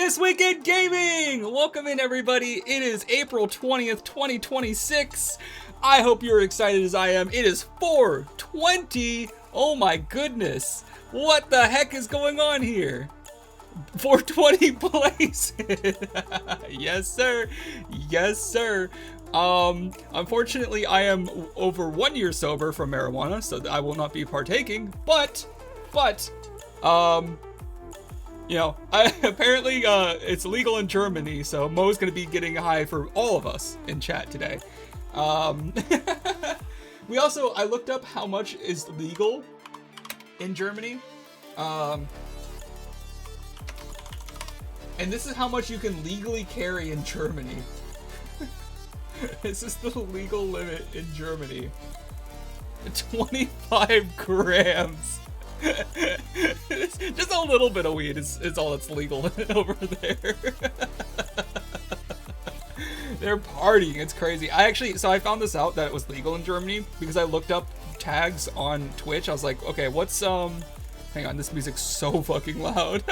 This Week in Gaming! Welcome in, everybody. It is April 20th, 2026. I hope you're excited as I am. It is 420. Oh my goodness. What the heck is going on here? 420 plays. Yes, sir. Yes, sir. Unfortunately, I am over 1 year sober from marijuana, so I will not be partaking, but, you know, apparently it's legal in Germany, so Mo's gonna be getting high for all of us in chat today. We also, I looked up how much is legal in Germany, and this is how much you can legally carry in Germany. This is the legal limit in Germany. 25 grams. Just a little bit of weed is all that's legal over there. They're partying, it's crazy. So I found this out that it was legal in Germany because I looked up tags on Twitch. I was like, okay, what's hang on, this music's so fucking loud.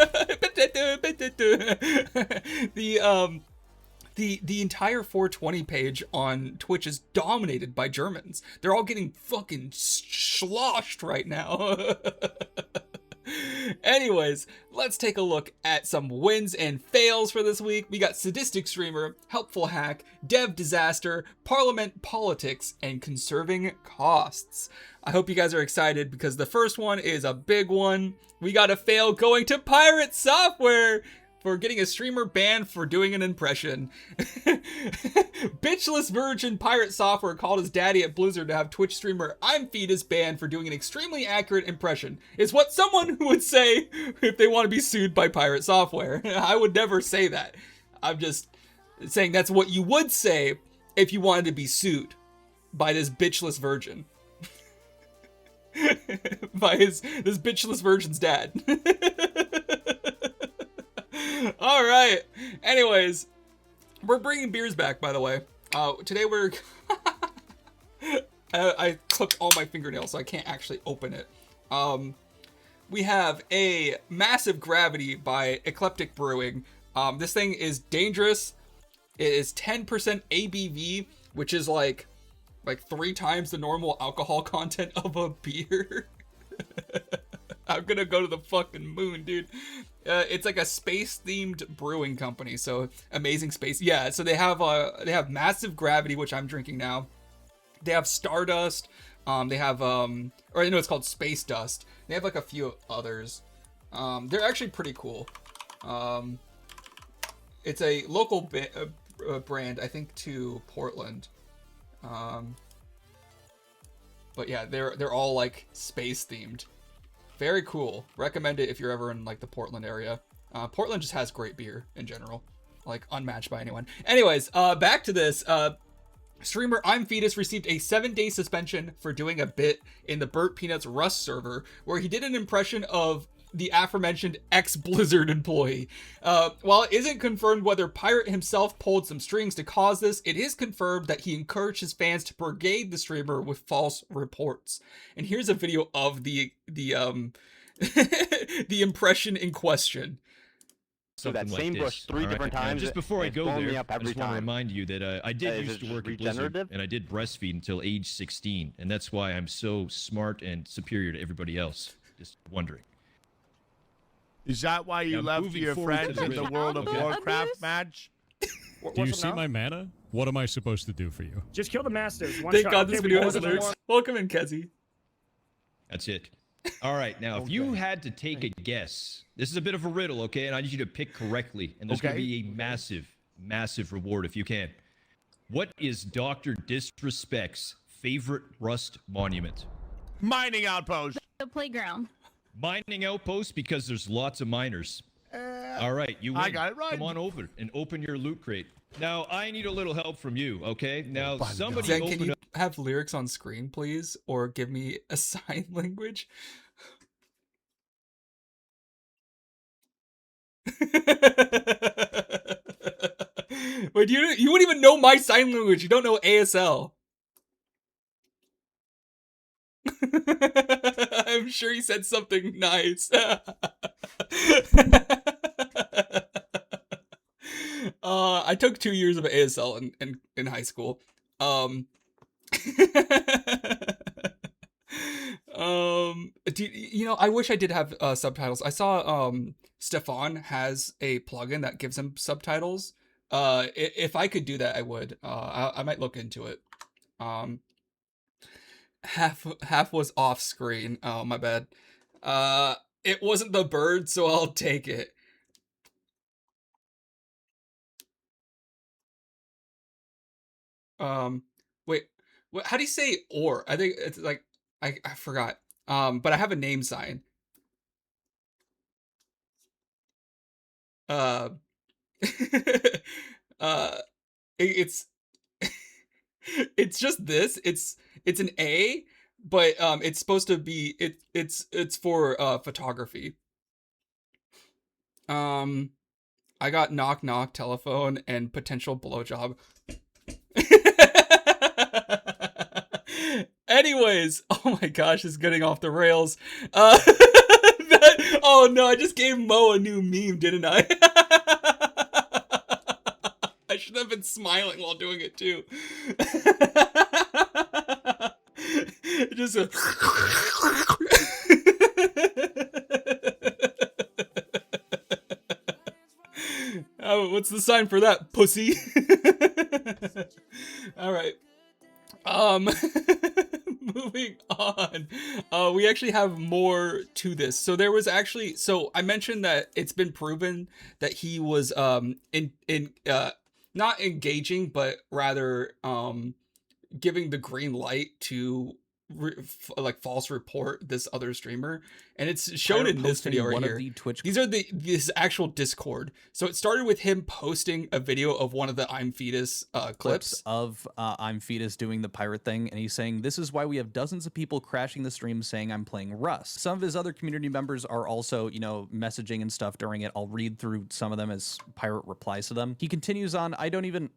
The entire 420 page on Twitch is dominated by Germans. They're all getting fucking sloshed right now. Anyways, let's take a look at some wins and fails for this week. We got Sadistic Streamer, Helpful Hack, Dev Disaster, Parliament Politics, and Conserving Costs. I hope you guys are excited because the first one is a big one. We got a fail going to Pirate Software for getting a streamer banned for doing an impression. Bitchless virgin Pirate Software called his daddy at Blizzard to have Twitch streamer Infinium banned for doing an extremely accurate impression. Is what someone would say if they want to be sued by Pirate Software. I would never say that. I'm just saying that's what you would say if you wanted to be sued by this bitchless virgin. By this bitchless virgin's dad. All right. Anyways, we're bringing beers back, by the way. Today we're... I clipped all my fingernails, so I can't actually open it. We have a Massive Gravity by Eclectic Brewing. This thing is dangerous. It is 10% ABV, which is like 3 times the normal alcohol content of a beer. I'm gonna go to the fucking moon, dude. It's like a space-themed brewing company, so amazing space. Yeah, so they have Massive Gravity, which I'm drinking now. They have Stardust. They have or I know it's called Space Dust. They have like a few others. They're actually pretty cool. It's a local brand, I think, to Portland. But yeah, they're all like space-themed. Very cool. Recommend it if you're ever in like the Portland area. Portland just has great beer in general, like unmatched by anyone. Anyways, back to this. Streamer I'm Fetus received a 7-day suspension for doing a bit in the Burt Peanuts Rust server where he did an impression of the aforementioned ex-Blizzard employee. While it isn't confirmed whether Pirate himself pulled some strings to cause this, it is confirmed that he encouraged his fans to brigade the streamer with false reports. And here's a video of the the impression in question. So that same bush 3 different times. Just before I go there, I just want to remind you that I did used to work at Blizzard, and I did breastfeed until age 16, and that's why I'm so smart and superior to everybody else. Just wondering. Is that why you left your friends in the World of Warcraft match? Do you see my mana? What am I supposed to do for you? Just kill the masters. Thank God this video has lyrics. Welcome in, Kezi. That's it. All right, now, if you had to take a guess, this is a bit of a riddle, okay? And I need you to pick correctly. And there's going to be a massive, massive reward if you can. What is Dr. Disrespect's favorite Rust monument? Mining outpost. The playground. Mining outpost because there's lots of miners. All right, you win. I got it right. Come on over and open your loot crate. Now, I need a little help from you, okay? Now, somebody Zen, open can you up... have lyrics on screen, please? Or give me a sign language? Wait, you wouldn't even know my sign language. You don't know ASL. I'm sure he said something nice. I took 2 years of ASL in high school. I wish I did have subtitles. I saw Stefan has a plugin that gives him subtitles. If I could do that, I would. I might look into it. Half was off screen. Oh, my bad. It wasn't the bird, so I'll take it. Wait, how do you say or? I think it's like, I forgot. But I have a name sign. Uh, it's it's just this. It's an A, but it's supposed to be it's for photography. I got knock knock telephone and potential blowjob. Anyways, oh my gosh, it's getting off the rails. Oh no, I just gave Mo a new meme, didn't I? I should have been smiling while doing it too. Just a... Oh, what's the sign for that, pussy? All right. Moving on. We actually have more to this. So there was actually, so I mentioned that it's been proven that he was not engaging, but rather giving the green light to false report this other streamer, and it's shown in this video right here. These are this actual Discord. So it started with him posting a video of one of the I'm Fetus clips of I'm Fetus doing the pirate thing, and he's saying, "This is why we have dozens of people crashing the stream saying I'm playing Rust." Some of his other community members are also, you know, messaging and stuff during it. I'll read through some of them as Pirate replies to them. He continues on, I don't even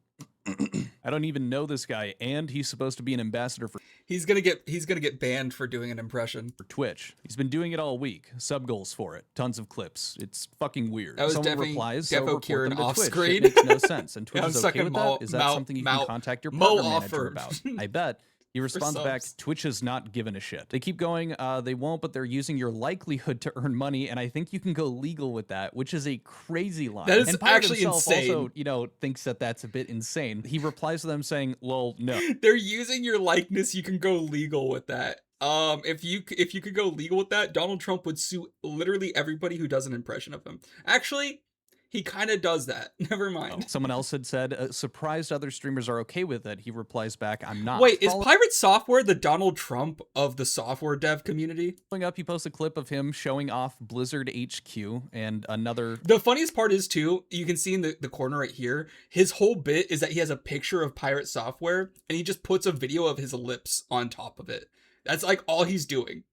know this guy, and he's supposed to be an ambassador for... He's gonna get banned for doing an impression. For Twitch. He's been doing it all week. Sub goals for it. Tons of clips. It's fucking weird. That was Someone replies, so report Kieran them to off Twitch. screen. It makes no sense. And Twitch Yeah, is okay with that? Is that something you can contact your partner manager about? I bet. He responds back, Twitch has not given a shit. They keep going, they won't, but they're using your likelihood to earn money, and I think you can go legal with that, which is a crazy line. That is and Pirate actually insane. Also, you know, thinks that that's a bit insane. He replies to them saying, lol, no. They're using your likeness, you can go legal with that. If you could go legal with that, Donald Trump would sue literally everybody who does an impression of him. Actually, he kind of does that. Never mind. Someone else had said, surprised other streamers are okay with it. He replies back, I'm not. Wait, is Pirate Software the Donald Trump of the software dev community? Following up, he posts a clip of him showing off Blizzard HQ and another... The funniest part is, too, you can see in the corner right here, his whole bit is that he has a picture of Pirate Software, and he just puts a video of his lips on top of it. That's like all he's doing.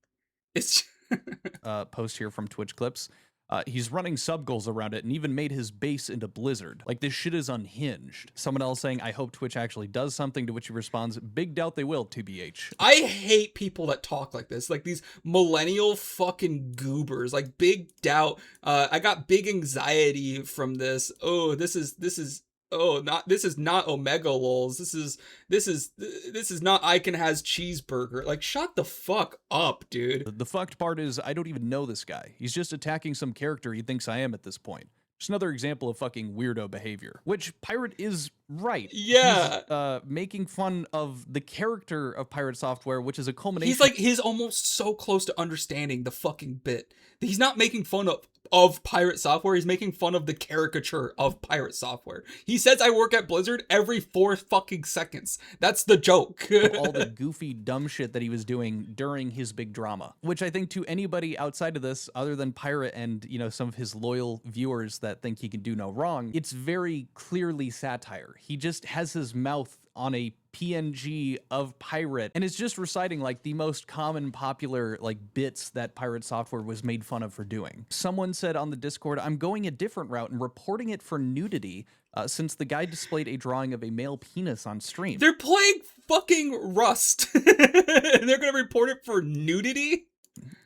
It's post here from Twitch clips. He's running sub goals around it and even made his base into Blizzard. Like, this shit is unhinged. Someone else saying, I hope Twitch actually does something, to which he responds, big doubt they will, TBH. I hate people that talk like this. Like, these millennial fucking goobers. Like, big doubt. I got big anxiety from this. Oh, this is not Omega lols. This is not Icon has cheeseburger. Like, shut the fuck up, dude. The fucked part is I don't even know this guy. He's just attacking some character he thinks I am at this point. Just another example of fucking weirdo behavior. Which Pirate is right. Yeah. He's making fun of the character of Pirate Software, which is a culmination. He's almost so close to understanding the fucking bit. He's not making fun of Pirate Software. He's making fun of the caricature of Pirate Software. He says I work at Blizzard every 4 fucking seconds. That's the joke. All the goofy dumb shit that he was doing during his big drama, which I think to anybody outside of this, other than Pirate and, you know, some of his loyal viewers that think he can do no wrong, it's very clearly satire. He just has his mouth on a PNG of Pirate and is just reciting like the most common popular like bits that Pirate Software was made fun of for doing. Someone said on the Discord, I'm going a different route and reporting it for nudity since the guy displayed a drawing of a male penis on stream. They're playing fucking Rust and they're gonna report it for nudity?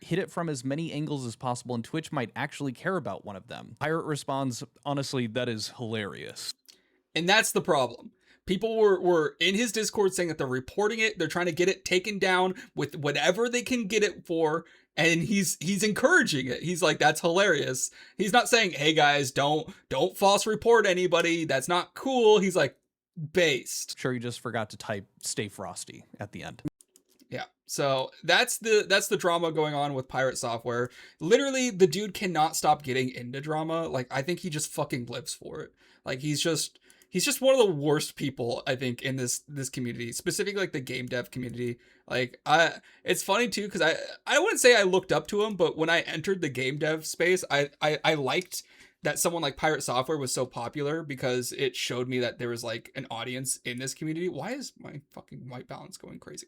Hit it from as many angles as possible and Twitch might actually care about one of them. Pirate responds, honestly, that is hilarious. And that's the problem. People were in his Discord saying that they're reporting it. They're trying to get it taken down with whatever they can get it for. And he's encouraging it. He's like, that's hilarious. He's not saying, hey guys, don't false report anybody. That's not cool. He's like, based. Sure, you just forgot to type "Stay Frosty" at the end. Yeah. So that's the drama going on with Pirate Software. Literally, the dude cannot stop getting into drama. Like, I think he just fucking lives for it. Like, he's just one of the worst people, I think, in this community, specifically like the game dev community. Like, it's funny too, because I wouldn't say I looked up to him, but when I entered the game dev space, I liked that someone like Pirate Software was so popular, because it showed me that there was like an audience in this community. Why is my fucking white balance going crazy?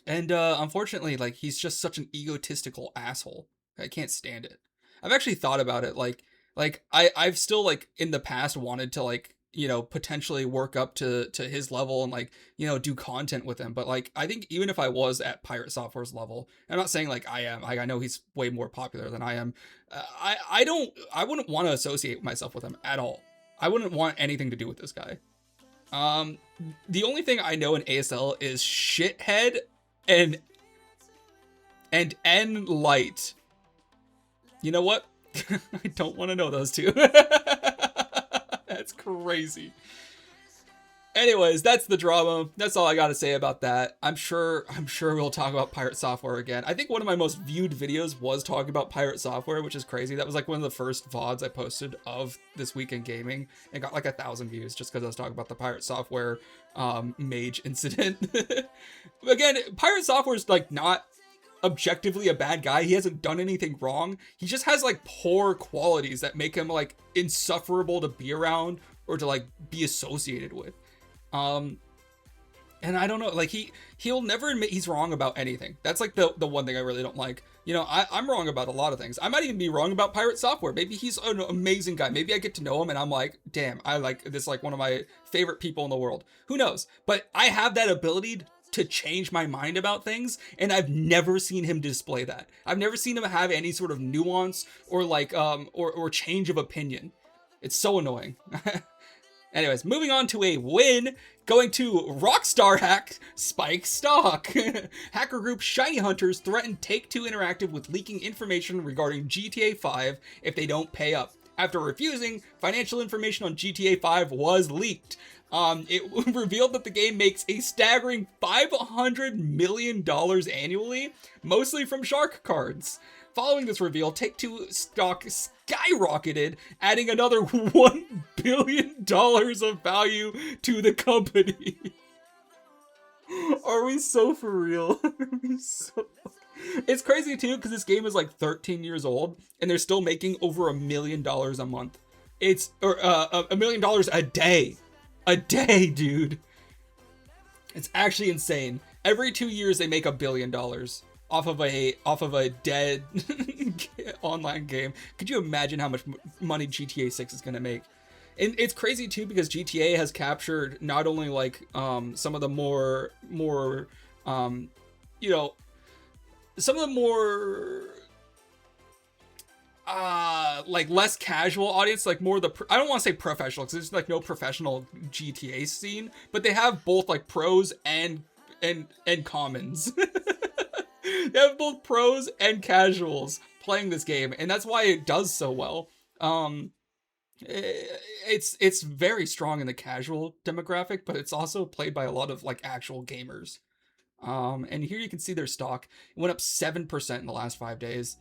Unfortunately, like, he's just such an egotistical asshole. I can't stand it. I've actually thought about it. Like I've still, like, in the past wanted to, like, you know, potentially work up to his level and, like, you know, do content with him. But, like, I think even if I was at Pirate Software's level, I'm not saying like I am, like, I know he's way more popular than I am. I wouldn't want to associate myself with him at all. I wouldn't want anything to do with this guy. The only thing I know in ASL is shithead and N light. You know what? I don't want to know those two. That's crazy. Anyways, that's the drama. That's all I got to say about that. I'm sure we'll talk about Pirate Software again. I think one of my most viewed videos was talking about Pirate Software, which is crazy. That was like one of the first VODs I posted of This Week in Gaming. It got like 1,000 views just because I was talking about the Pirate Software mage incident. Again, Pirate Software is like not objectively a bad guy. He hasn't done anything wrong. He just has like poor qualities that make him like insufferable to be around or to like be associated with. And I don't know, like, he'll never admit he's wrong about anything. That's like the one thing I really don't like. You know, I'm wrong about a lot of things. I might even be wrong about Pirate Software. Maybe he's an amazing guy. Maybe I get to know him and I'm like, damn, I like this, like one of my favorite people in the world. Who knows? But I have that ability to change my mind about things, and I've never seen him display that. I've never seen him have any sort of nuance or like or change of opinion. It's so annoying. Anyways, moving on to a win, going to Rockstar hack spike stock. Hacker group Shiny Hunters threatened Take-Two Interactive with leaking information regarding GTA 5 if they don't pay up. After refusing, financial information on GTA 5 was leaked. It revealed that the game makes a staggering $500 million annually, mostly from shark cards. Following this reveal, Take-Two stock skyrocketed, adding another $1 billion of value to the company. Are we so for real? It's crazy too, because this game is like 13 years old, and they're still making over $1 million a month. It's $1 million a day. A day, dude. It's actually insane. Every 2 years they make $1 billion off of a dead online game. Could you imagine how much money GTA 6 is going to make? And it's crazy too, because GTA has captured not only like some of the more you know, some of the more like less casual audience, like more the I don't want to say professional, because there's like no professional GTA scene, but they have both like pros and commons. They have both pros and casuals playing this game, and that's why it does so well. It's very strong in the casual demographic, but it's also played by a lot of like actual gamers. And here you can see their stock. It went up 7% in the last 5 days,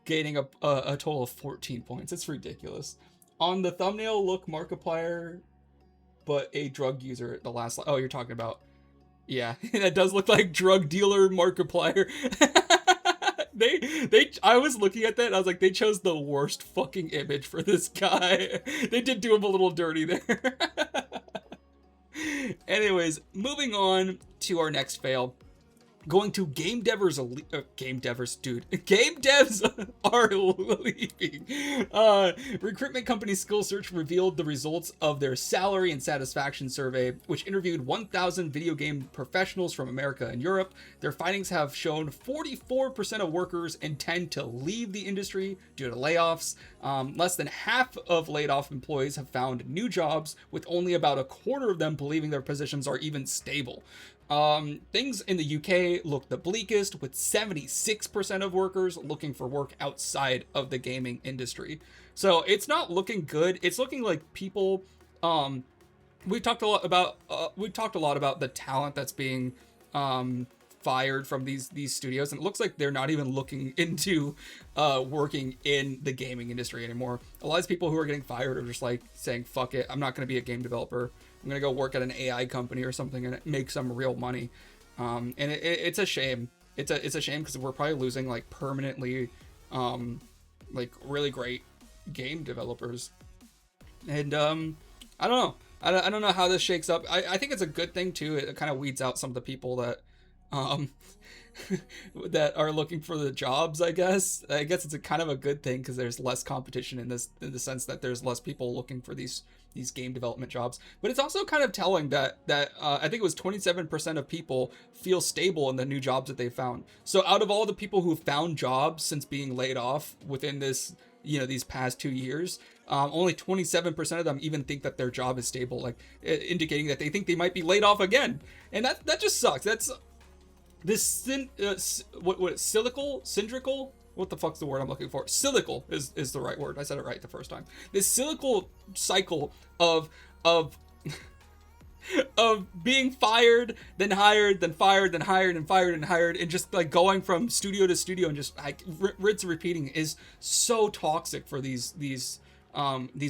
gaining a total of 14 points. It's ridiculous. On the thumbnail, look Markiplier, but a drug user. The last, oh, you're talking about, yeah, that does look like drug dealer Markiplier. I was looking at that and I was like, they chose the worst fucking image for this guy. They did do him a little dirty there. Anyways, moving on to our next fail. going to game devs are leaving. Recruitment company Skill Search revealed the results of their salary and satisfaction survey, which interviewed 1,000 video game professionals from America and Europe. Their findings have shown 44% of workers intend to leave the industry due to layoffs. Less than half of laid off employees have found new jobs, with only about a quarter of them believing their positions are even stable. Things in the UK look the bleakest, with 76% of workers looking for work outside of the gaming industry. So it's not looking good. It's looking like people, we've talked a lot about the talent that's being, fired from these studios, and it looks like they're not even looking into, working in the gaming industry anymore. A lot of people who are getting fired are just like saying, fuck it, I'm not going to be a game developer. I'm going to go work at an AI company or something and make some real money. And it's a shame. It's a shame because we're probably losing like permanently, like really great game developers. And I don't know. I don't know how this shakes up. I think it's a good thing too. It kind of weeds out some of the people that that are looking for the jobs. I guess it's a kind of a good thing because there's less competition in the sense that there's less people looking for these game development jobs. But it's also kind of telling that I think it was 27% of people feel stable in the new jobs that they found. So out of all the people who found jobs since being laid off within this, these past 2 years, only 27% of them even think that their job is stable, like indicating that they think they might be laid off again. And that just sucks. That's this cylindrical. What the fuck's the word I'm looking for? Cyclical is the right word. I said it right the first time. This cyclical cycle of of being fired, then hired, then fired, then hired, and fired, and hired, and just like going from studio to studio and just like rinse and repeating is so toxic for these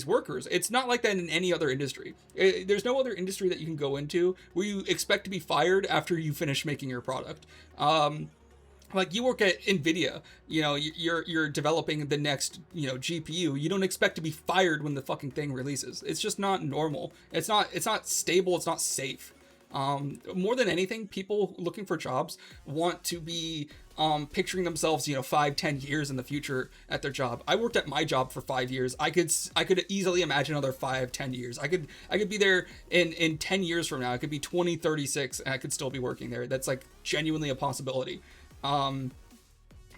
workers. It's not like that in any other industry. There's no other industry that you can go into where you expect to be fired after you finish making your product. Like you work at Nvidia, you're developing the next, GPU. You don't expect to be fired when the fucking thing releases. It's just not normal. It's not stable. It's not safe. More than anything, people looking for jobs want to be picturing themselves, 5-10 years in the future at their job. I worked at my job for 5 years. I could easily imagine another 5-10 years. I could be there in 10 years from now. I could be 36 and I could still be working there. That's like genuinely a possibility. If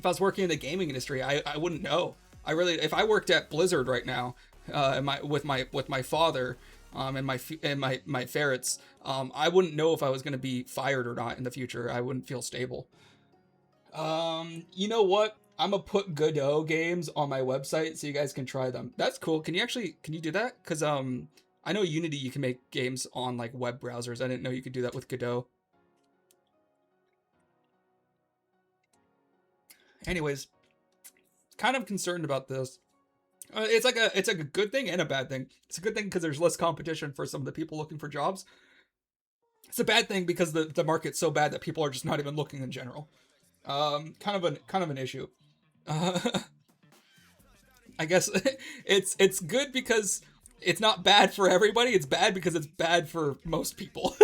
I was working in the gaming industry, I wouldn't know. If I worked at Blizzard right now, with my father, and my ferrets, I wouldn't know if I was going to be fired or not in the future. I wouldn't feel stable. You know what? I'm gonna put Godot games on my website so you guys can try them. That's cool. Can you do that? Because I know Unity, you can make games on like web browsers. I didn't know you could do that with Godot. Anyways, kind of concerned about this. It's like a good thing and a bad thing. It's a good thing because there's less competition for some of the people looking for jobs. It's a bad thing because the market's so bad that people are just not even looking in general. Kind of an issue. I guess it's good because it's not bad for everybody. It's bad because it's bad for most people.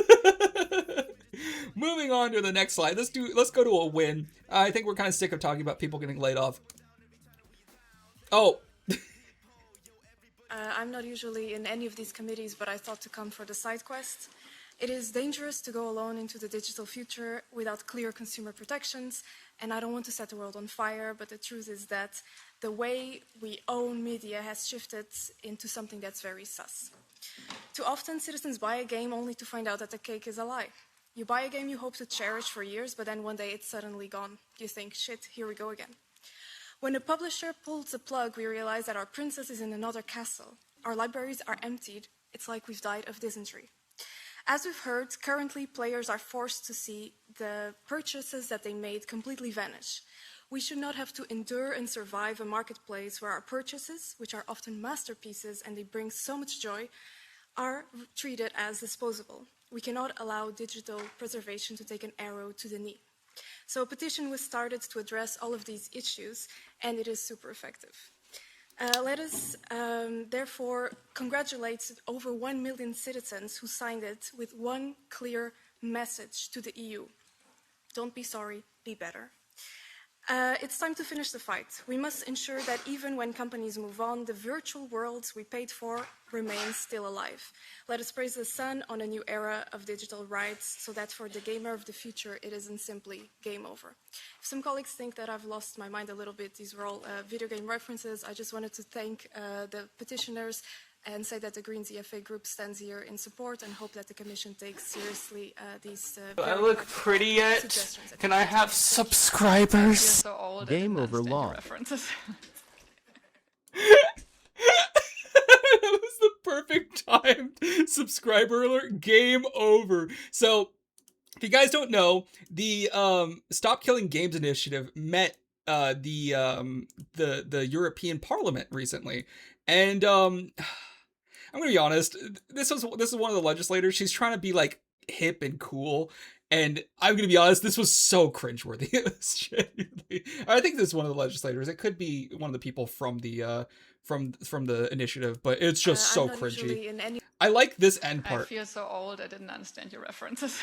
Moving on to the next slide. Let's go to a win. I think we're kind of sick of talking about people getting laid off. Oh. I'm not usually in any of these committees, but I thought to come for the side quest. It is dangerous to go alone into the digital future without clear consumer protections, and I don't want to set the world on fire, but the truth is that the way we own media has shifted into something that's very sus. Too often, citizens buy a game only to find out that the cake is a lie. You buy a game you hope to cherish for years, but then one day it's suddenly gone. You think, shit, here we go again. When a publisher pulls the plug, we realize that our princess is in another castle. Our libraries are emptied. It's like we've died of dysentery. As we've heard, currently players are forced to see the purchases that they made completely vanish. We should not have to endure and survive a marketplace where our purchases, which are often masterpieces and they bring so much joy, are treated as disposable. We cannot allow digital preservation to take an arrow to the knee. So a petition was started to address all of these issues, and it is super effective. Let us therefore congratulate over 1 million citizens who signed it with one clear message to the EU. Don't be sorry, be better. It's time to finish the fight. We must ensure that even when companies move on, the virtual worlds we paid for remain still alive. Let us praise the sun on a new era of digital rights so that for the gamer of the future, it isn't simply game over. If some colleagues think that I've lost my mind a little bit, these were all video game references. I just wanted to thank the petitioners and say that the Green ZFA group stands here in support and hope that the Commission takes seriously these Do I look pretty yet? Can I have subscribers? So old, Game over law. References. That was the perfect time. Subscriber alert. Game over. So, if you guys don't know, the Stop Killing Games initiative met the European Parliament recently, and I'm gonna be honest. This is one of the legislators. She's trying to be like hip and cool, and I'm gonna be honest. This was so cringeworthy. It was genuinely. I think this is one of the legislators. It could be one of the people from the initiative, but it's just so cringy. I like this end part. I feel so old. I didn't understand your references.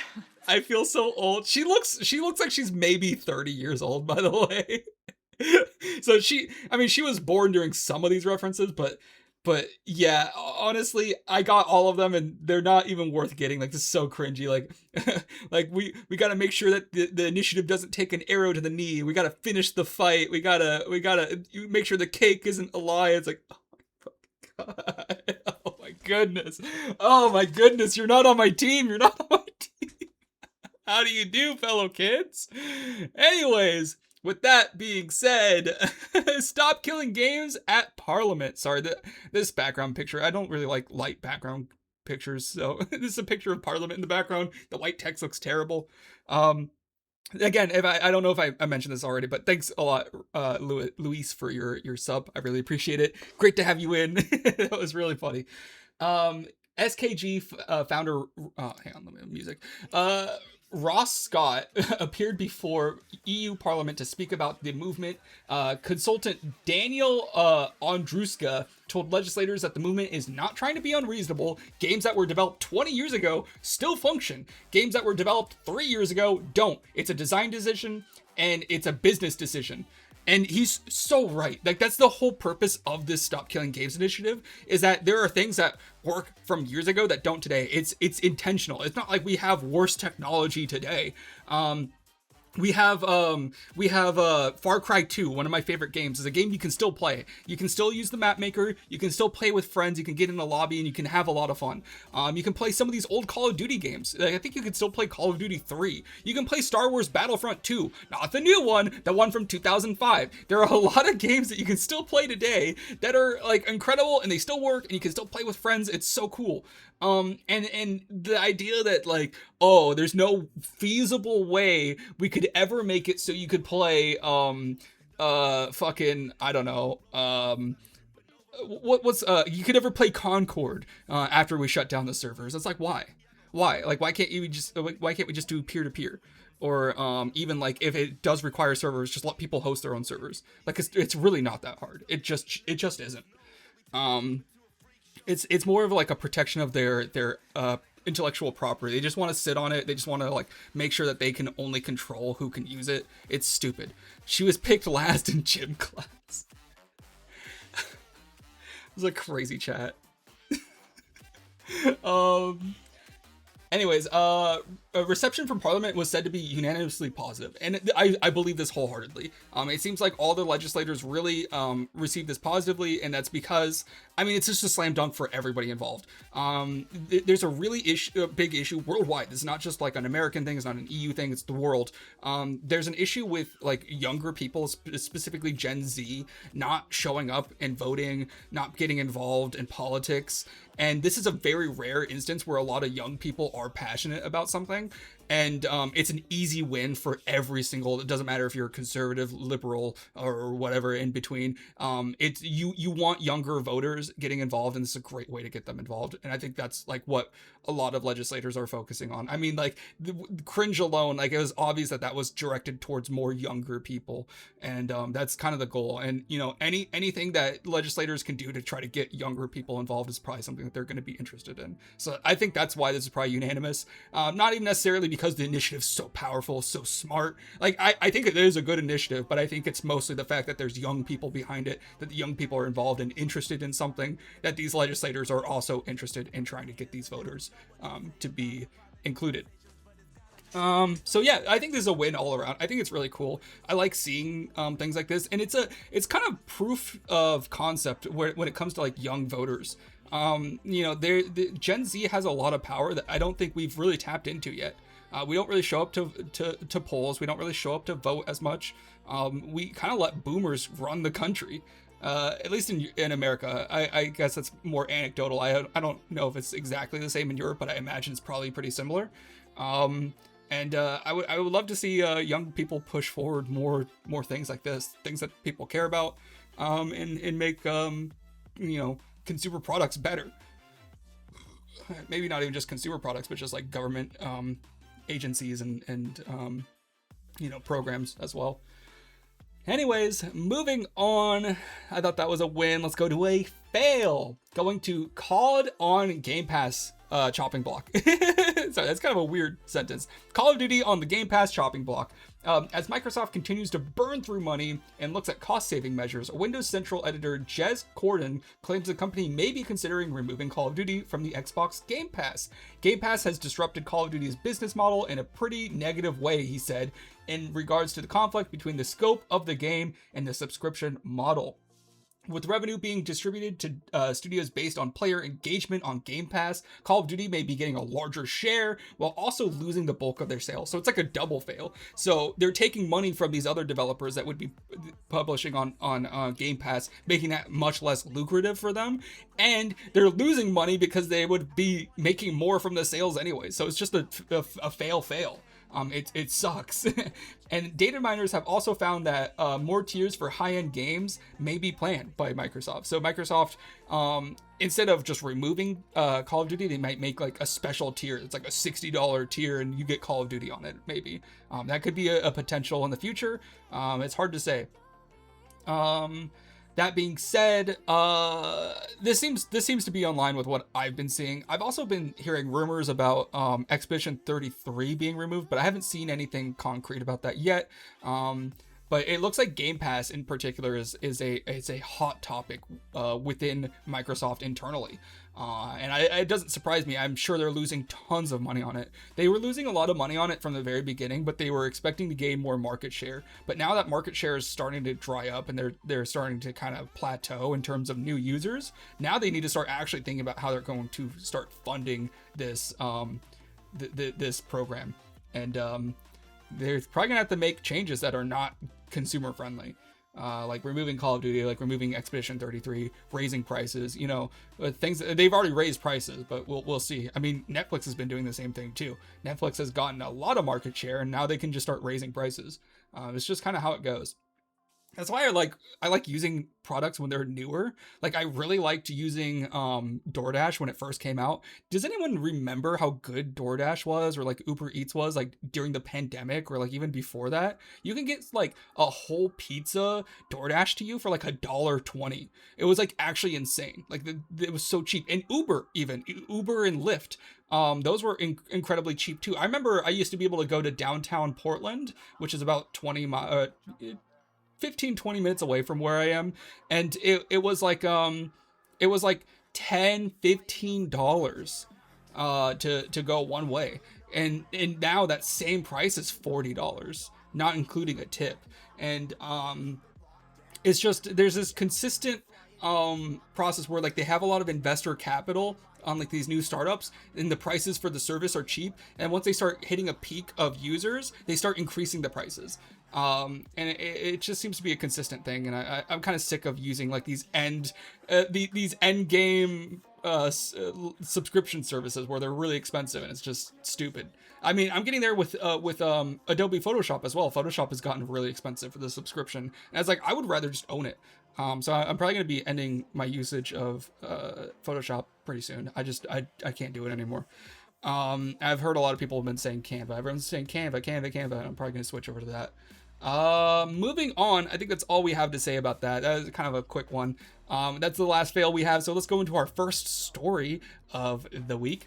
I feel so old. She looks like she's maybe 30 years old, by the way. So she was born during some of these references, but yeah, honestly, I got all of them, and they're not even worth getting. Like, this is so cringy. Like, like we got to make sure that the initiative doesn't take an arrow to the knee. We got to finish the fight. We gotta make sure the cake isn't a lie. It's like, oh my god, oh my goodness, oh my goodness. You're not on my team. You're not on my team. How do you do, fellow kids? Anyways. With that being said, Stop Killing Games at Parliament. Sorry, this background picture, I don't really like light background pictures, so this is a picture of Parliament in the background. The white text looks terrible. Again, if I don't know if I mentioned this already, but thanks a lot, Luis, for your sub. I really appreciate it. Great to have you in. That was really funny. SKG founder, hang on, let me have music. Ross Scott appeared before EU Parliament to speak about the movement. Consultant Daniel Ondruska told legislators that the movement is not trying to be unreasonable. Games that were developed 20 years ago still function. Games that were developed 3 years ago don't. It's a design decision and it's a business decision. And he's so right. Like, that's the whole purpose of this Stop Killing Games initiative, is that there are things that work from years ago that don't today. It's intentional. It's not like we have worse technology today. We have Far Cry 2, one of my favorite games. Is a game you can still play. You can still use the map maker. You can still play with friends. You can get in a lobby and you can have a lot of fun. You can play some of these old Call of Duty games. Like, I think you can still play Call of Duty 3. You can play Star Wars Battlefront 2, not the new one, the one from 2005. There are a lot of games that you can still play today that are like incredible and they still work and you can still play with friends. It's so cool. And the idea that like, oh, there's no feasible way we could ever make it so you could play fucking, I don't know, you could ever play Concord after we shut down the servers. It's like, why like, why can't we just do peer-to-peer? Or even like, if it does require servers, just let people host their own servers. Like, it's really not that hard. It just isn't. It's more of like a protection of their intellectual property. They just want to sit on it. They just want to like make sure that they can only control who can use it. It's stupid. She was picked last in gym class. It was a crazy chat. Anyways, a reception from Parliament was said to be unanimously positive, and I believe this wholeheartedly. It seems like all the legislators really received this positively, and that's because, I mean, it's just a slam dunk for everybody involved. There's a really big issue worldwide. This is not just like an American thing. It's not an EU thing. It's the world. There's an issue with like younger people, specifically Gen Z, not showing up and voting, not getting involved in politics. And this is a very rare instance where a lot of young people are passionate about something. And it's an easy win for every single, it doesn't matter if you're conservative, liberal, or whatever in between. It's you want younger voters getting involved, and this is a great way to get them involved. And I think that's like what a lot of legislators are focusing on. I mean, like the cringe alone, like it was obvious that was directed towards more younger people. And that's kind of the goal. And, you know, anything that legislators can do to try to get younger people involved is probably something that they're going to be interested in. So I think that's why this is probably unanimous. Not even necessarily because the initiative's so powerful, so smart. Like, I think it is a good initiative, but I think it's mostly the fact that there's young people behind it, that the young people are involved and interested in something, that these legislators are also interested in trying to get these voters to be included. So yeah, I think this is a win all around. I think it's really cool. I like seeing things like this, and it's kind of proof of concept when it comes to like young voters. You know, the Gen Z has a lot of power that I don't think we've really tapped into yet. We don't really show up to polls. We don't really show up to vote as much. We kind of let boomers run the country, at least in America. I guess that's more anecdotal. I don't know if it's exactly the same in Europe, but I imagine it's probably pretty similar. And I would love to see young people push forward more things like this, things that people care about, and make you know, consumer products better. Maybe not even just consumer products, but just like government agencies and you know, programs as well. Anyways, moving on. I thought that was a win. Let's go to a fail. Going to COD on Game Pass chopping block. Sorry, that's kind of a weird sentence. Call of Duty on the Game Pass chopping block. As Microsoft continues to burn through money and looks at cost-saving measures, Windows Central editor Jez Corden claims the company may be considering removing Call of Duty from the Xbox Game Pass. Game Pass has disrupted Call of Duty's business model in a pretty negative way, he said, in regards to the conflict between the scope of the game and the subscription model. With revenue being distributed to studios based on player engagement on Game Pass, Call of Duty may be getting a larger share while also losing the bulk of their sales. So it's like a double fail. So they're taking money from these other developers that would be publishing on Game Pass, making that much less lucrative for them. And they're losing money because they would be making more from the sales anyway. So it's just a fail. It sucks. And data miners have also found that more tiers for high-end games may be planned by Microsoft. So Microsoft, instead of just removing Call of Duty, they might make like a special tier. It's like a $60 tier and you get Call of Duty on it, maybe. That could be a potential in the future. It's hard to say. That being said, this seems to be in line with what I've been seeing. I've also been hearing rumors about Expedition 33 being removed, but I haven't seen anything concrete about that yet. But it looks like Game Pass in particular is a hot topic within Microsoft internally. And it doesn't surprise me. I'm sure they're losing tons of money on it. They were losing a lot of money on it from the very beginning, but they were expecting to gain more market share. But now that market share is starting to dry up and they're starting to kind of plateau in terms of new users, now they need to start actually thinking about how they're going to start funding this this program. And they're probably gonna have to make changes that are not consumer friendly. Like removing Call of Duty, like removing Expedition 33, raising prices, you know, things. They've already raised prices, but we'll see. I mean, Netflix has been doing the same thing too. Netflix has gotten a lot of market share, and now they can just start raising prices. It's just kind of how it goes. That's why I like using products when they're newer. Like I really liked using DoorDash when it first came out. Does anyone remember how good DoorDash was, or like Uber Eats was, like during the pandemic, or like even before that? You can get like a whole pizza DoorDash to you for like $1.20. It was like actually insane. Like it was so cheap. And Uber and Lyft. Those were incredibly cheap too. I remember I used to be able to go to downtown Portland, which is about 15-20 minutes away from where I am, and it was like $10-15 to go one way, and now that same price is $40, not including a tip. And it's just, there's this consistent process where like they have a lot of investor capital on like these new startups, and the prices for the service are cheap, and once they start hitting a peak of users, they start increasing the prices. And it just seems to be a consistent thing, and I'm kind of sick of using like these end game subscription services where they're really expensive, and it's just stupid. I mean, I'm getting there with Adobe Photoshop as well. Photoshop has gotten really expensive for the subscription, and it's like I would rather just own it. So I'm probably going to be ending my usage of Photoshop pretty soon. I can't do it anymore. I've heard a lot of people have been saying Canva. Everyone's saying Canva. I'm probably going to switch over to that. Moving on, I think that's all we have to say about that. That is kind of a quick one. That's the last fail we have. So let's go into our first story of the week.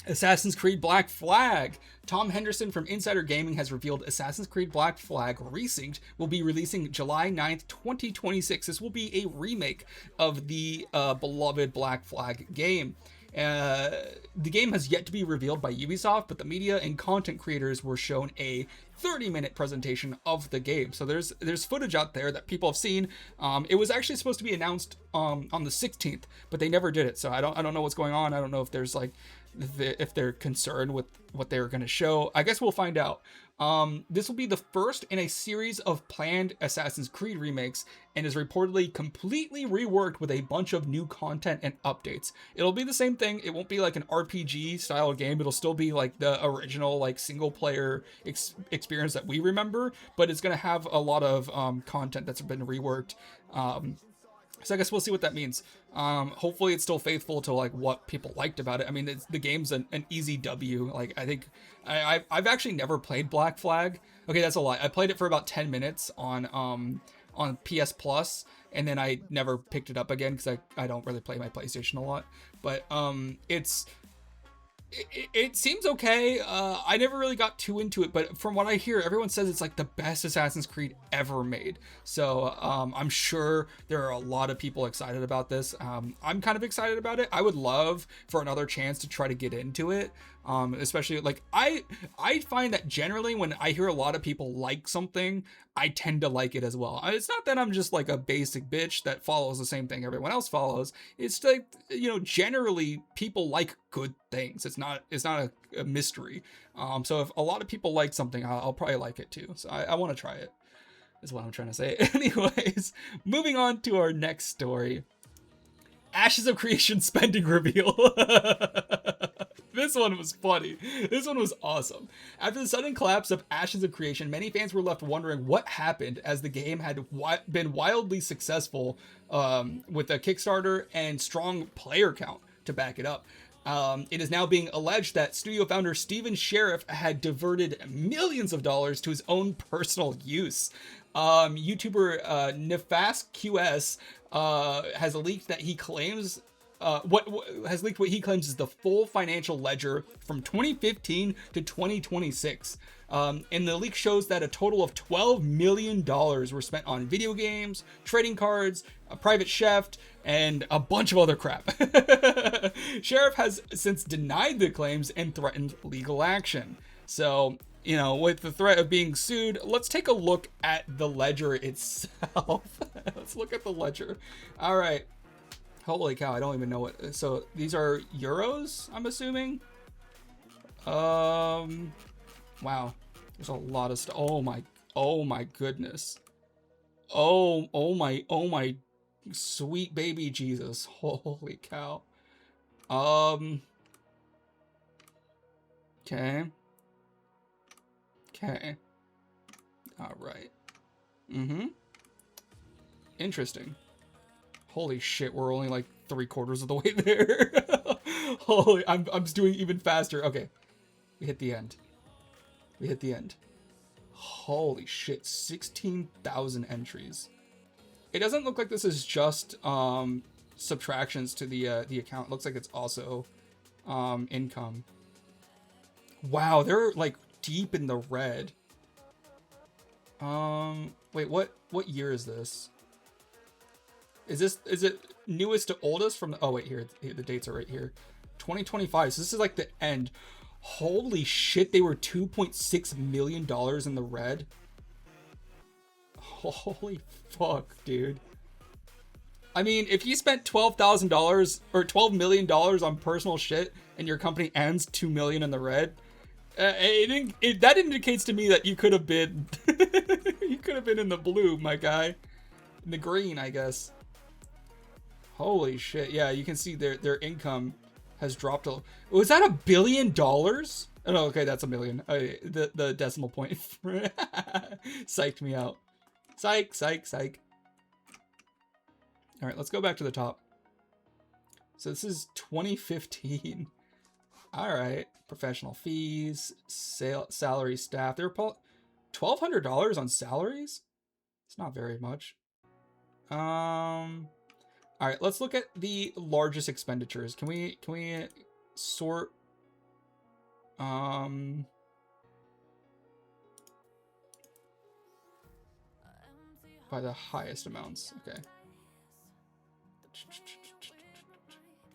Assassin's Creed Black Flag. Tom Henderson from Insider Gaming has revealed Assassin's Creed Black Flag Resynced will be releasing July 9th, 2026. This will be a remake of the beloved Black Flag game. The game has yet to be revealed by Ubisoft, but the media and content creators were shown a 30-minute presentation of the game. So there's footage out there that people have seen. It was actually supposed to be announced on the 16th, but they never did it. So I don't know what's going on. I don't know if there's like if they're concerned with what they were going to show. I guess we'll find out. This will be the first in a series of planned Assassin's Creed remakes and is reportedly completely reworked with a bunch of new content and updates. It'll be the same thing. It won't be like an RPG style game. It'll still be like the original like single player experience that we remember, but it's going to have a lot of content that's been reworked. So I guess we'll see what that means. Hopefully it's still faithful to like what people liked about it. I mean, the game's an easy W. Like I think I've actually never played Black Flag. Okay, that's a lie. I played it for about 10 minutes on PS Plus, and then I never picked it up again because I don't really play my PlayStation a lot. But it seems okay. I never really got too into it, but from what I hear, everyone says it's like the best Assassin's Creed ever made. So I'm sure there are a lot of people excited about this. I'm kind of excited about it. I would love for another chance to try to get into it. Especially like I find that generally when I hear a lot of people like something, I tend to like it as well. It's not that I'm just like a basic bitch that follows the same thing everyone else follows. It's like, you know, generally people like good things. It's not a mystery. So if a lot of people like something, I'll probably like it too. So I want to try it, is what I'm trying to say. Anyways, moving on to our next story. Ashes of Creation spending reveal. This one was funny. This one was awesome. After the sudden collapse of Ashes of Creation, many fans were left wondering what happened, as the game had been wildly successful with a Kickstarter and strong player count to back it up. It is now being alleged that studio founder Steven Sheriff had diverted millions of dollars to his own personal use. YouTuber Nefast QS has leaked that he claims what he claims is the full financial ledger from 2015 to 2026. And the leak shows that a total of $12 million were spent on video games, trading cards, a private chef, and a bunch of other crap. Sheriff has since denied the claims and threatened legal action. So, you know, with the threat of being sued, let's take a look at the ledger itself. Let's look at the ledger. All right. Holy cow, I don't even know what. So these are euros, I'm assuming. Wow. There's a lot of stuff. Oh my goodness. Oh my sweet baby Jesus. Holy cow. Okay. All right. Interesting. Holy shit, we're only like 3/4 of the way there. Holy, I'm just doing even faster. Okay. We hit the end. Holy shit, 16,000 entries. It doesn't look like this is just subtractions to the account. It looks like it's also income. Wow, they're like deep in the red. Wait, what year is this? Is it newest to oldest from the, oh wait, here the dates are right here. 2025. So this is like the end. Holy shit, they were $2.6 million in the red. Holy fuck, dude. I mean, if you spent $12,000 or $12 million on personal shit and your company ends $2 million in the red, that indicates to me that you could have been in the blue, my guy. In the green, I guess. Holy shit. Yeah, you can see their income has dropped a... Was that $1 billion? Oh, no, okay, that's $1 million. The decimal point psyched me out. Psych. All right, let's go back to the top. So this is 2015. All right, professional fees, salary, staff. They're $1,200 on salaries. It's not very much. All right, let's look at the largest expenditures. Can we sort By the highest amounts. Okay.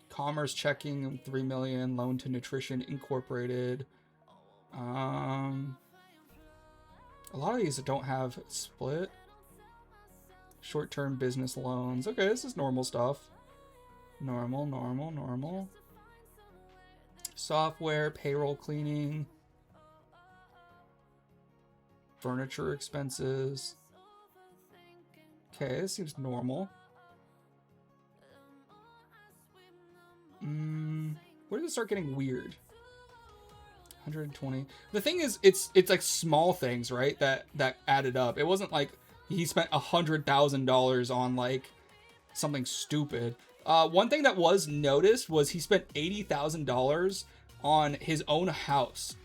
Commerce checking 3 million, loan to Nutrition Incorporated. A lot of these don't have split. Short-term business loans. Okay, this is normal stuff. Normal. Software, payroll cleaning. Furniture expenses. Okay, this seems normal. Where does it start getting weird? 120. The thing is, it's like small things, right? That added up. It wasn't like he spent $100,000 on like something stupid. One thing that was noticed was he spent $80,000 on his own house.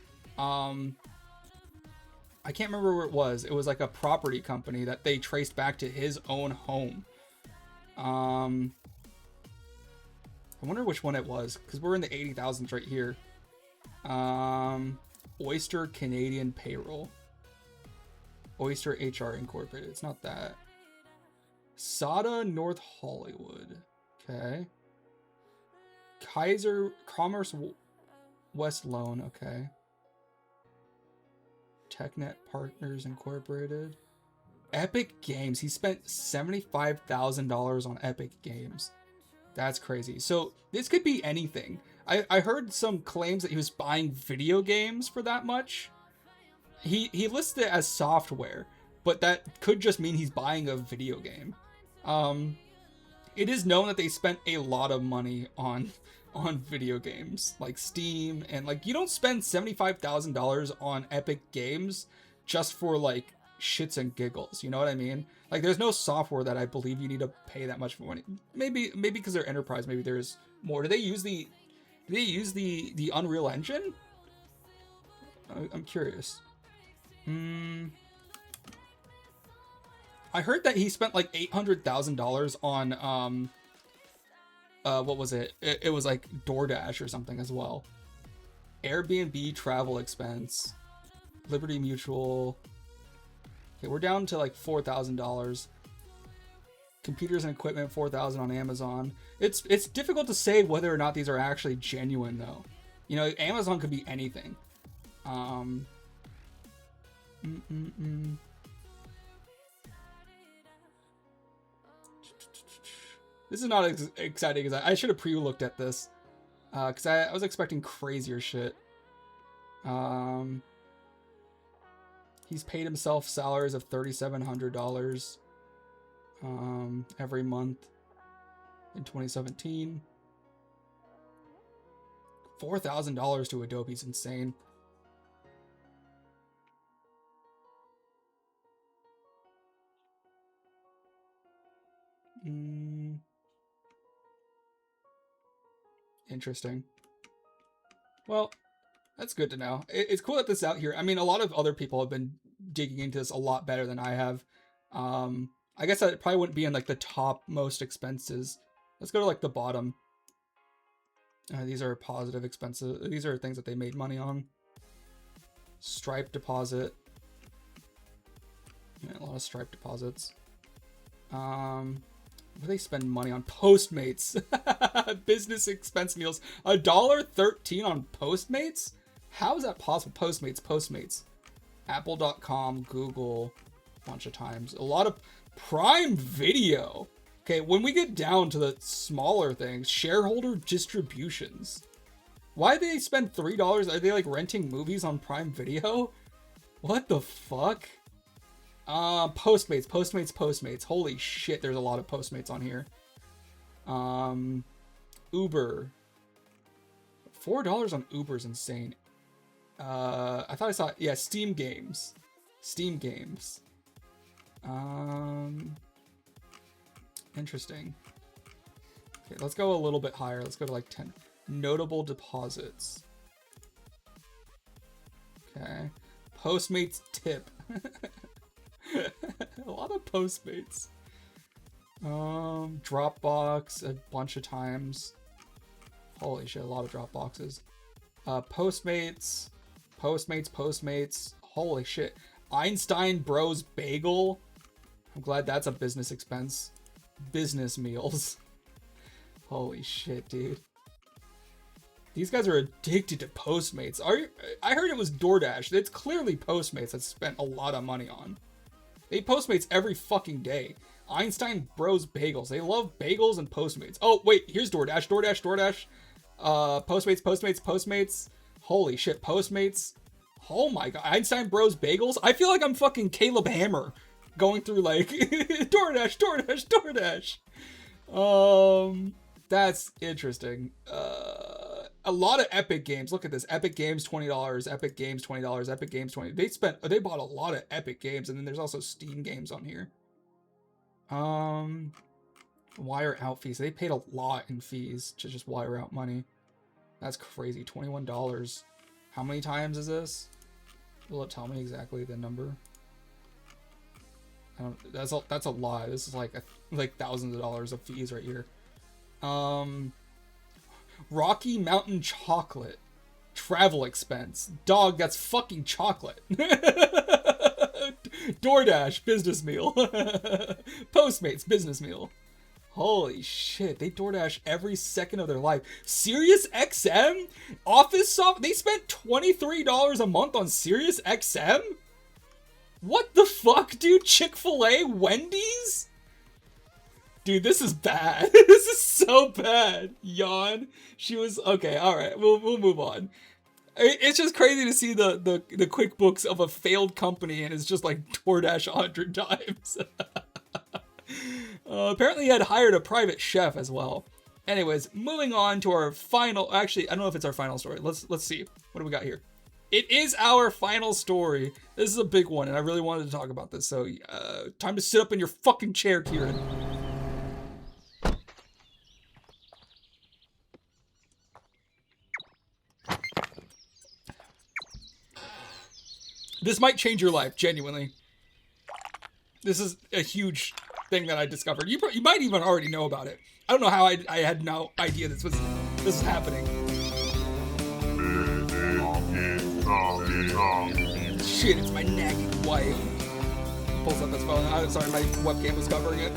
I can't remember where it was. It was like a property company that they traced back to his own home. I wonder which one it was, because we're in the 80,000s right here. Oyster Canadian Payroll. Oyster HR Incorporated. It's not that. SADA North Hollywood. Okay. Kaiser Commerce West Loan. Okay. TechNet Partners Incorporated. Epic Games. He spent $75,000 on Epic Games. That's crazy. So this could be anything. I heard some claims that he was buying video games for that much. He listed it as software, but that could just mean he's buying a video game. It is known that they spent a lot of money on video games like Steam, and like you don't spend $75,000 on Epic Games just for like shits and giggles, you know what I mean? Like there's no software that I believe you need to pay that much for money. Maybe because they're enterprise, maybe there's more. Do they use the Unreal Engine? I'm curious. I heard that he spent like $800,000 on what was it? It was like DoorDash or something as well. Airbnb travel expense, Liberty Mutual. Okay, we're down to like $4,000. Computers and equipment, $4,000 on Amazon. It's difficult to say whether or not these are actually genuine though. You know, Amazon could be anything. This is not as exciting as I should have pre-looked at this, because I was expecting crazier shit. He's paid himself salaries of $3,700 every month in 2017. $4,000 to Adobe is insane. Interesting. Well, that's good to know. It's cool that this is out here. I mean, a lot of other people have been digging into this a lot better than I have. I guess that probably wouldn't be in like the top most expenses. Let's go to like the bottom. These are positive expenses. These are things that they made money on. Stripe deposit. Yeah, a lot of Stripe deposits. What do they spend money on? Postmates. Business expense meals. $1.13 on Postmates? How is that possible? Postmates. Apple.com, Google, a bunch of times. A lot of Prime Video. Okay, when we get down to the smaller things, shareholder distributions. Why do they spend $3? Are they like renting movies on Prime Video? What the fuck? Postmates. Holy shit, there's a lot of Postmates on here. Uber. $4 on Uber is insane. I thought I saw, yeah, Steam games. Interesting. Okay, let's go a little bit higher. Let's go to like 10. Notable deposits. Okay. Postmates tip. A lot of Postmates. Dropbox a bunch of times. Holy shit, a lot of Dropboxes. Postmates. Holy shit. Einstein Bros Bagel. I'm glad that's a business expense. Business meals. Holy shit, dude. These guys are addicted to Postmates. I heard it was DoorDash. It's clearly Postmates that spent a lot of money on. They eat Postmates every fucking day. Einstein Bros Bagels. They love bagels and Postmates. Oh, wait. Here's DoorDash. Postmates. Holy shit. Postmates. Oh my god. Einstein Bros Bagels. I feel like I'm fucking Caleb Hammer going through like DoorDash. That's interesting. A lot of Epic Games. Look at this. Epic Games $20. Epic Games $20. Epic Games $20. They bought a lot of Epic Games, and then there's also Steam games on here. Wire out fees. They paid a lot in fees to just wire out money. That's crazy. $21. How many times is this? Will it tell me exactly the number? That's a lot. This is like thousands of dollars of fees right here. Rocky Mountain Chocolate. Travel expense. Dog, that's fucking chocolate. DoorDash, business meal. Postmates, business meal. Holy shit, they DoorDash every second of their life. Sirius XM? Office soft? They spent $23 a month on Sirius XM? What the fuck, dude? Chick-fil-A? Wendy's? Dude, this is bad. This is so bad. Yawn. She was okay. All right, we'll move on. It's just crazy to see the QuickBooks of a failed company, and it's just like DoorDash 100 times. Apparently, he had hired a private chef as well. Anyways, moving on to our final. Actually, I don't know if it's our final story. Let's see. What do we got here? It is our final story. This is a big one, and I really wanted to talk about this. So, time to sit up in your fucking chair, Kieran. This might change your life, genuinely. This is a huge thing that I discovered. You might even already know about it. I don't know how I had no idea this was happening. Shit, it's my nagging wife. Pulls up his phone. I'm sorry, my webcam was covering it.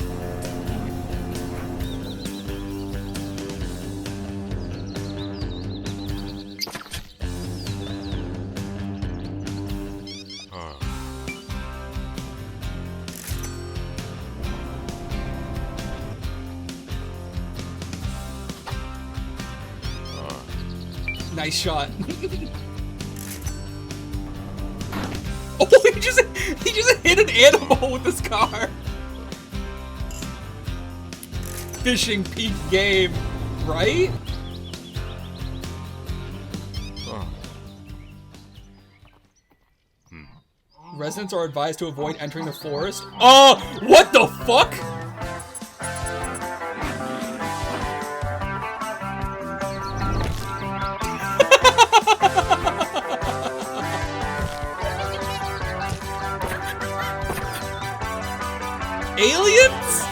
Nice shot. Oh, he just hit an animal with this car. Fishing peak game, right? Residents are advised to avoid entering the forest. Oh, what the fuck? Aliens?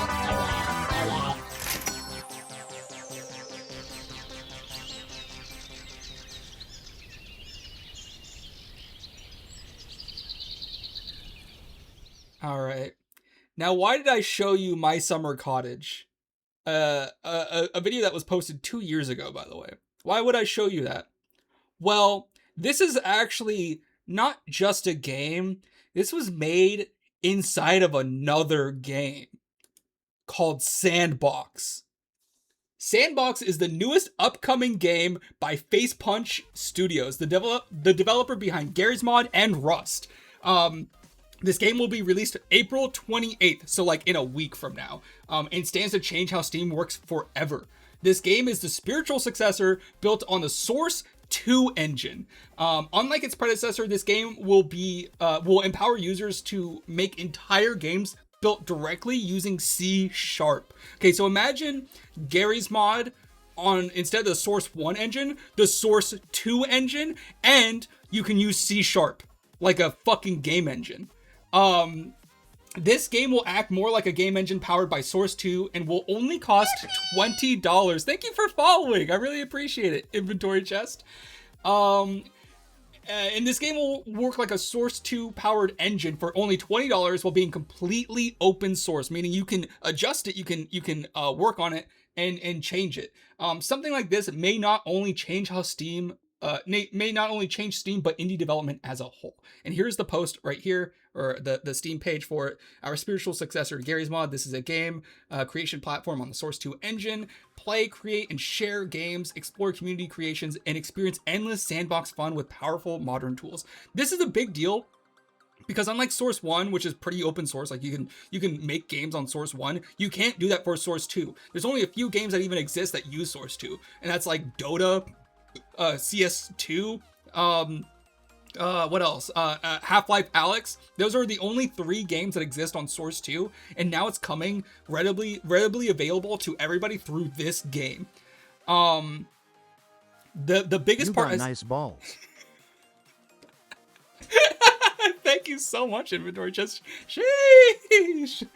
All right. Now, why did I show you My Summer Cottage? A video that was posted 2 years ago, by the way. Why would I show you that? Well, this is actually not just a game. This was made inside of another game called S&box. S&box is the newest upcoming game by Face Punch Studios, the developer behind Garry's Mod and Rust. This game will be released April 28th, so like in a week from now, and stands to change how Steam works forever. This game is the spiritual successor built on the Source 2 engine. Unlike its predecessor, this game will empower users to make entire games built directly using C#. Okay, so imagine Garry's Mod on, instead of the Source 1 engine, the Source 2 engine, and you can use C# like a fucking game engine. This game will act more like a game engine powered by Source 2 and will only cost $20. Thank you for following. I really appreciate it. Inventory chest. And this game will work like a Source 2 powered engine for only $20 while being completely open source, meaning you can adjust it, you can work on it and change it. Something like this may not only change how Steam may not only change Steam, but indie development as a whole. And here's the post right here, or the Steam page for it. Our spiritual successor, Gary's Mod. This is a game creation platform on the Source 2 engine. Play, create, and share games, explore community creations, and experience endless sandbox fun with powerful modern tools. This is a big deal because unlike Source 1, which is pretty open source, like you can make games on Source 1, you can't do that for Source 2. There's only a few games that even exist that use Source 2, and that's like Dota, CS2, what else? Half-Life Alyx. Those are the only 3 games that exist on Source 2, and now it's coming readily available to everybody through this game. The biggest part is nice balls. Thank you so much, inventory. Just sheesh.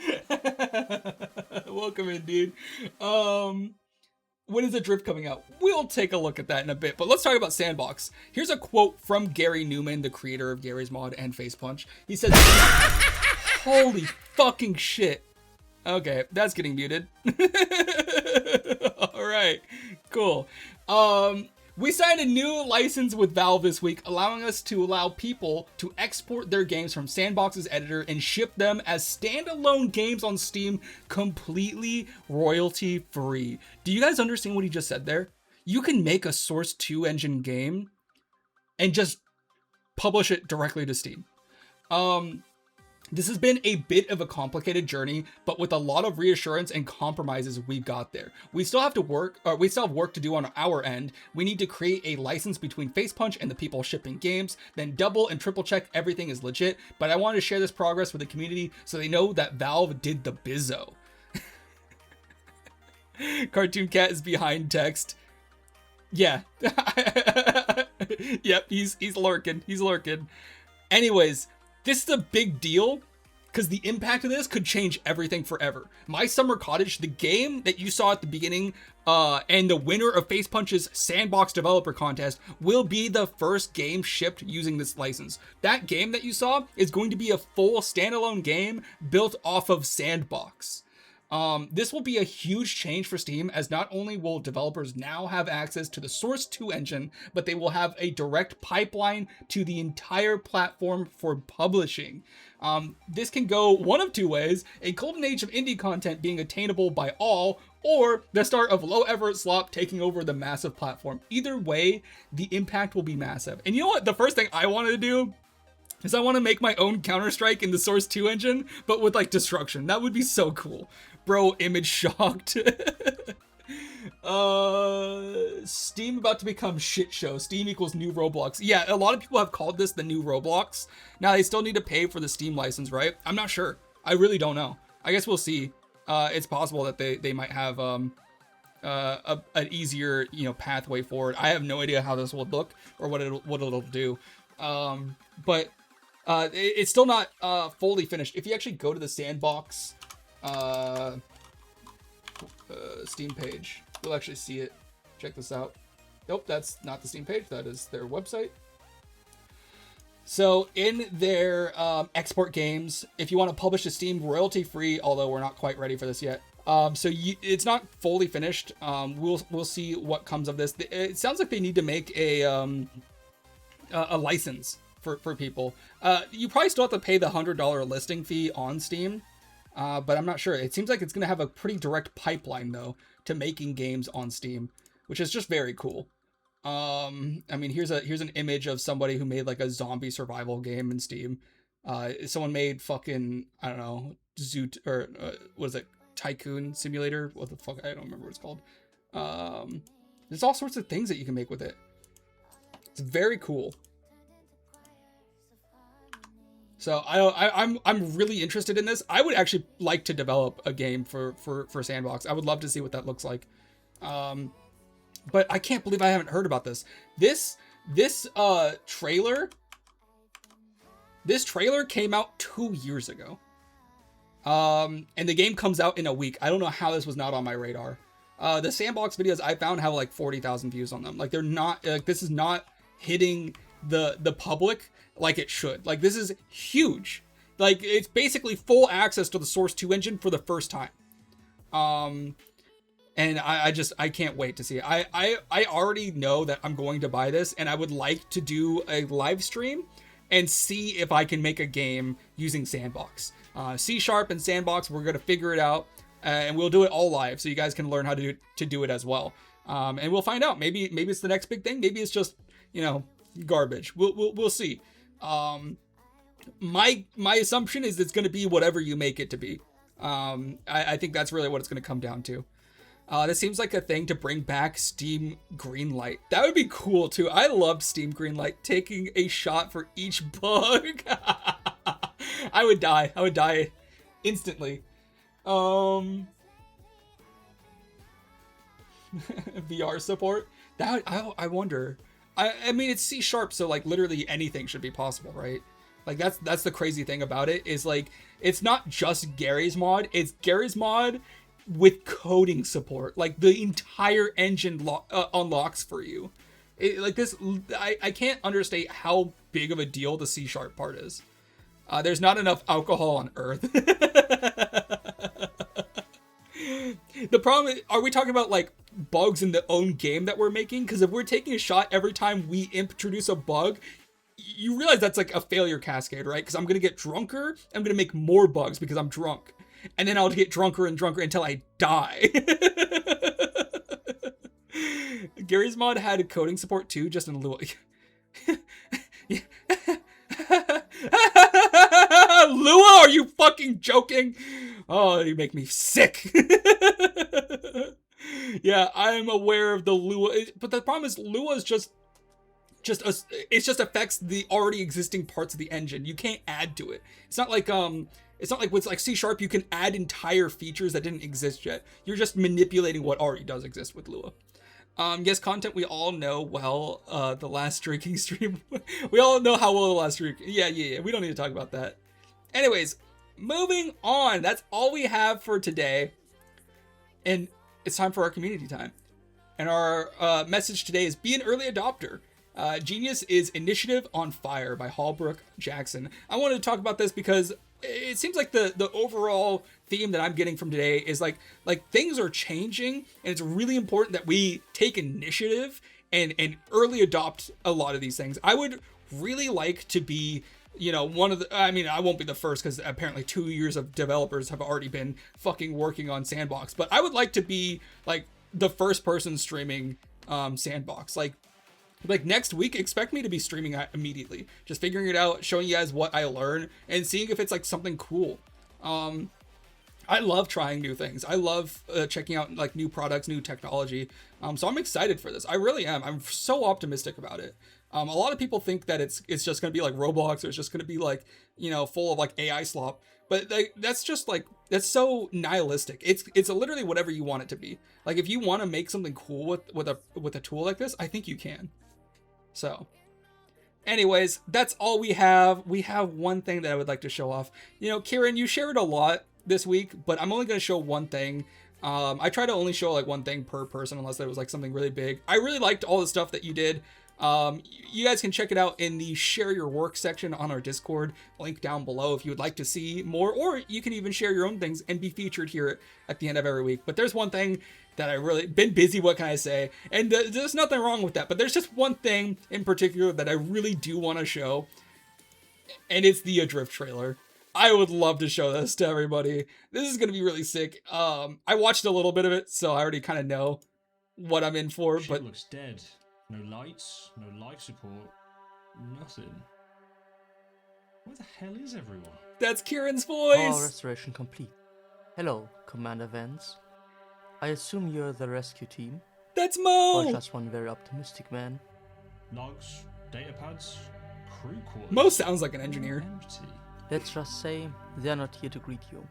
Welcome in, dude. When is the drift coming out? We'll take a look at that in a bit, but let's talk about S&box. Here's a quote from Gary Newman, the creator of Gary's Mod and Facepunch. He says, holy fucking shit. Okay, that's getting muted. All right, cool. We signed a new license with Valve this week, allowing us to allow people to export their games from S&box's editor and ship them as standalone games on Steam, completely royalty free. Do you guys understand what he just said there? You can make a Source 2 engine game and just publish it directly to Steam. This has been a bit of a complicated journey, but with a lot of reassurance and compromises, we got there. We still have work to do on our end. We need to create a license between Facepunch and the people shipping games, then double and triple check everything is legit. But I wanted to share this progress with the community so they know that Valve did the bizzo. Cartoon Cat is behind text. Yeah. Yep, he's lurking. He's lurking. Anyways, this is a big deal because the impact of this could change everything forever. My Summer Cottage, the game that you saw at the beginning, and the winner of Facepunch's S&box developer contest will be the first game shipped using this license. That game that you saw is going to be a full standalone game built off of S&box. This will be a huge change for Steam, as not only will developers now have access to the Source 2 engine, but they will have a direct pipeline to the entire platform for publishing. This can go one of 2 ways: a golden age of indie content being attainable by all, or the start of Low Everett Slop taking over the massive platform. Either way, the impact will be massive. And you know what? The first thing I wanted to do is I want to make my own Counter-Strike in the Source 2 engine, but with like destruction. That would be so cool. Bro, image shocked. Steam about to become shit show. Steam equals new Roblox. Yeah, a lot of people have called this the new Roblox. Now they still need to pay for the Steam license, right? I'm not sure. I really don't know. I guess we'll see. It's possible that they might have an easier, pathway forward. I have no idea how this will look or what it'll do. But it's still not fully finished. If you actually go to the S&box Steam page, you'll actually see it. Check this out. Nope, that's not the Steam page. That is their website. So in their export games, if you want to publish to Steam royalty free, although we're not quite ready for this yet. It's not fully finished. We'll see what comes of this. It sounds like they need to make a license for people. You probably still have to pay the $100 listing fee on Steam, but I'm not sure. It seems like it's going to have a pretty direct pipeline though to making games on Steam, which is just very cool. I mean, here's an image of somebody who made like a zombie survival game in Steam. Someone made fucking, I don't know, what is it? Tycoon Simulator? What the fuck? I don't remember what it's called. There's all sorts of things that you can make with it. It's very cool. So I'm really interested in this. I would actually like to develop a game for S&box. I would love to see what that looks like. But I can't believe I haven't heard about this. This trailer came out 2 years ago. And the game comes out in a week. I don't know how this was not on my radar. The S&box videos I found have like 40,000 views on them. Like they're not, like this is not hitting the public like it should. Like, this is huge. Like, it's basically full access to the Source 2 engine for the first time. And I can't wait to see it. I already know that I'm going to buy this, and I would like to do a live stream and see if I can make a game using S&box. C# and S&box, we're going to figure it out, and we'll do it all live so you guys can learn how to do it as well. And we'll find out. Maybe it's the next big thing. Maybe it's just, garbage. We'll see. My assumption is it's going to be whatever you make it to be. I think that's really what it's going to come down to. This seems like a thing to bring back Steam Greenlight. That would be cool too. I loved Steam Greenlight, taking a shot for each bug. I would die. I would die instantly. VR support? That I wonder. I mean, it's C#, so like literally anything should be possible, right? Like that's the crazy thing about it, is like it's not just Gary's mod, it's Gary's mod with coding support. Like the entire engine unlocks for you. Like this, I can't understate how big of a deal the C# part is. There's not enough alcohol on Earth. The problem is, are we talking about like bugs in the own game that we're making? Because if we're taking a shot every time we introduce a bug, you realize that's like a failure cascade, right? Because I'm going to get drunker, I'm going to make more bugs because I'm drunk. And then I'll get drunker and drunker until I die. Gary's mod had a coding support too, just in Lua. Lua, are you fucking joking? Oh, you make me sick. Yeah, I'm aware of the Lua, but the problem is Lua is just affects the already existing parts of the engine. You can't add to it. It's not like with like C# you can add entire features that didn't exist yet. You're just manipulating what already does exist with Lua. Yes, content we all know well. The last drinking stream. We all know how well the last drink. Yeah. We don't need to talk about that. Anyways, moving on. That's all we have for today. And it's time for our community time. And our message today is be an early adopter. Genius is Initiative on Fire by Holbrook Jackson. I wanted to talk about this because it seems like the overall theme that I'm getting from today is like things are changing, and it's really important that we take initiative and early adopt a lot of these things. I would really like to be, one of the, I mean, I won't be the first because apparently 2 years of developers have already been fucking working on S&box, but I would like to be like the first person streaming S&box. Like next week, expect me to be streaming immediately, just figuring it out, showing you guys what I learn, and seeing if it's like something cool. I love trying new things. I love checking out like new products, new technology. So I'm excited for this. I really am. I'm so optimistic about it. A lot of people think that it's just gonna be like Roblox, or it's just gonna be like, full of like AI slop. But that's just like, that's so nihilistic. It's literally whatever you want it to be. Like if you want to make something cool with a tool like this, I think you can. So anyways, that's all we have. We have one thing that I would like to show off. Kieran, you shared a lot this week, but I'm only going to show one thing. I try to only show like one thing per person unless there was like something really big. I really liked all the stuff that you did. You guys can check it out in the share your work section on our Discord, link down below if you would like to see more, or you can even share your own things and be featured here at the end of every week. But there's one thing that I really been busy, what can I say? And there's nothing wrong with that, but there's just one thing in particular that I really do want to show, and it's the Adrift trailer. I would love to show this to everybody. This is going to be really sick. I watched a little bit of it, so I already kind of know what I'm in for. Shit, but looks dead. No lights, no life support, nothing. Where the hell is everyone? That's Kieran's voice! All restoration complete. Hello, Commander Vance. I assume you're the rescue team? That's Mo! Or just one very optimistic man? Logs, data pads, crew quarters. Mo sounds like an engineer. Empty. Let's just say they're not here to greet you.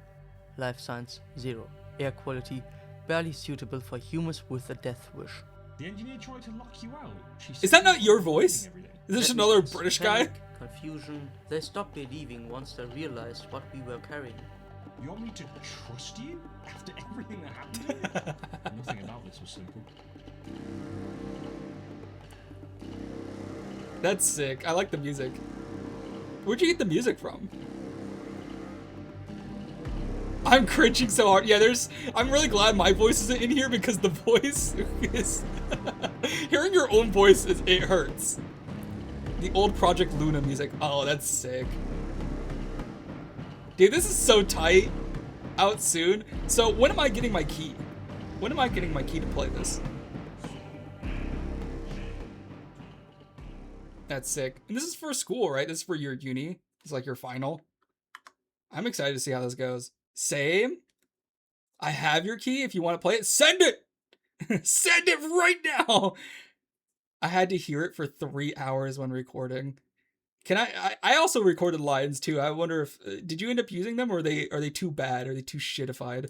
Life science, 0. Air quality, barely suitable for humans with a death wish. The engineer tried to lock you out. Is that not your voice? Is this another British guy? Confusion. They stopped believing once they realized what we were carrying. You want me to trust you after everything that happened? Nothing about this was simple. That's sick. I like the music. Where'd you get the music from? I'm cringing so hard. Yeah, I'm really glad my voice isn't in here because the voice is... Hearing your own voice, it hurts. The old Project Luna music. Oh, that's sick. Dude, this is so tight. Out soon. So when am I getting my key? When am I getting my key to play this? That's sick. And this is for school, right? This is for your uni. It's like your final. I'm excited to see how this goes. Same. I have your key. If you want to play it, send it. Send it right now. I had to hear it for 3 hours when recording. Can I also recorded lines too. I wonder if did you end up using them, or are they too bad? Are they too shitified?